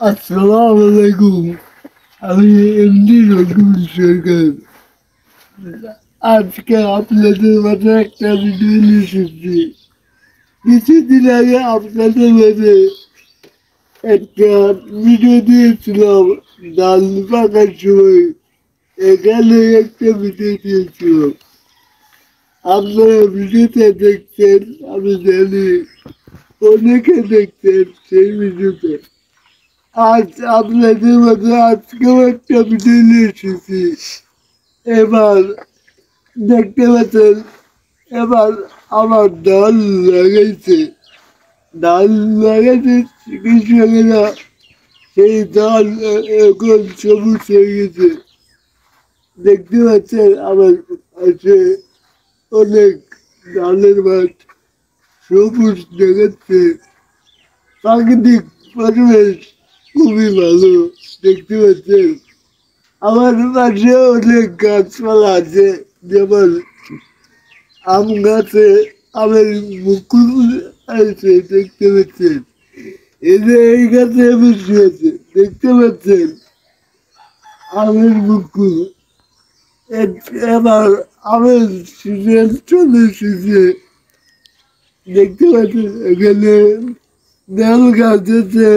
আসসালামু আলাইকুম। আমি এমডি রকিবুল সরকার। আজকে আপনাদের মাঝে একটা ভিডিও নিয়ে এসেছি। কিছুদিন আগে আপনাদের মাঝে একটা ভিডিও দিয়েছিলাম ডাল পাকার সময়। এখানে একটা ভিডিও দিয়েছিলাম। আপনারা ভিডিওতে দেখছেন, আমি জানি অনেকে দেখছেন সেই ভিডিওতে। আজ আপনাদের মাঝে আজকেও একটা ভিডিও নিয়ে এসেছি। এবার দেখতে পাচ্ছেন, এবার আমার ডাল লাগাইছে। ডাল লাগাইছে কৃষকেরা, সেই ডাল এখন সবুজ হয়ে গেছে। দেখতে পাচ্ছেন আমার আছে অনেক ডালের মাঠ, সবুজ দেখাচ্ছে। প্রাকৃতিক পরিবেশ খুবই ভালো, দেখতে পাচ্ছেন। আমার পাশে অনেক গাছপালা আছে, যেমন আম গাছে আমের মুকুল আছে, দেখতে পাচ্ছেন। এই যে এই গাছে বসে আছে, দেখতে পাচ্ছেন আমের মুকুল। এবার আমের সিজন চলে এসেছে, দেখতে পাচ্ছেন। এখানে বেল গাছ আছে,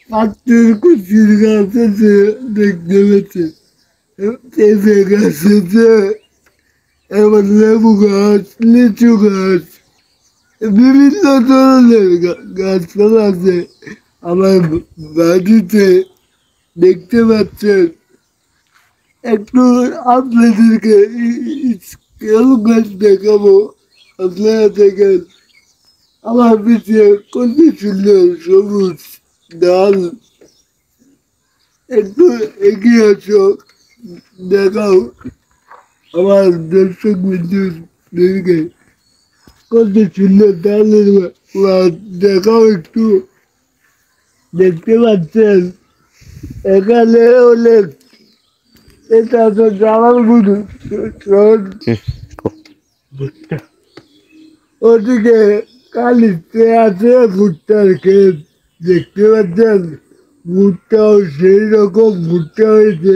পাটের কুচির গাছ আছে, দেখতে পাচ্ছেন। পেঁপে গাছ আছে, এবার লেবু গাছ, লিচু গাছ, বিভিন্ন ধরনের গাছপালা আছে আমার বাড়িতে, দেখতে পাচ্ছেন। একটু আপনাদেরকে স্কেল গাছ দেখাবো, আপনারা দেখেন। আমার পিছিয়ে কত সুন্দর সবুজ ডাল। একটু এগিয়ে আসো, দেখাও আমার দর্শক বিন্দুদেরকে কত সুন্দর ডালের মাছ, দেখাও একটু। দেখতে পাচ্ছেন এখানে অনেক, এটা তো জামাল গুরু ওদিকে কালিতে আছে ভুট্টার ক্ষেত, দেখতে পাচ্ছেন। ভুট্টাও সেই রকম ভুট্টা হয়েছে।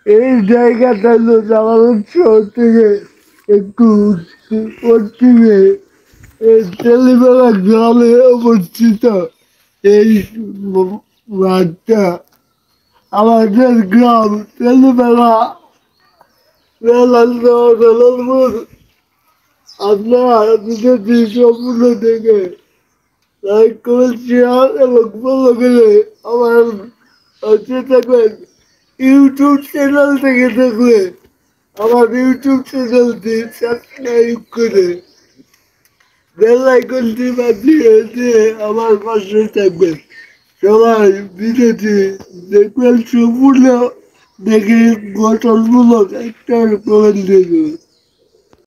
এই জায়গাটা তো জামাল শহর থেকে একটু পশ্চিমে এই তেলিবেলা গ্রামে অবস্থিত। এই মাঠটা আমাদের গ্রাম তেলিবেলা বেলালপুর। আপনারা ভিডিওটি সম্পূর্ণ দেখে লাইক করে শেয়ার এবং ফলো করে আমার পাশে থাকবেন। ইউটিউব চ্যানেল থেকে দেখলে আমার ইউটিউব চ্যানেলটি সাবস্ক্রাইব করে বেল আইকনটি বাজিয়ে দিয়ে আমার পাশে থাকবেন। সবাই ভিডিওটি দেখবেন সম্পূর্ণ দেখে গঠনমূলক একটা কমেন্ট দেবেন।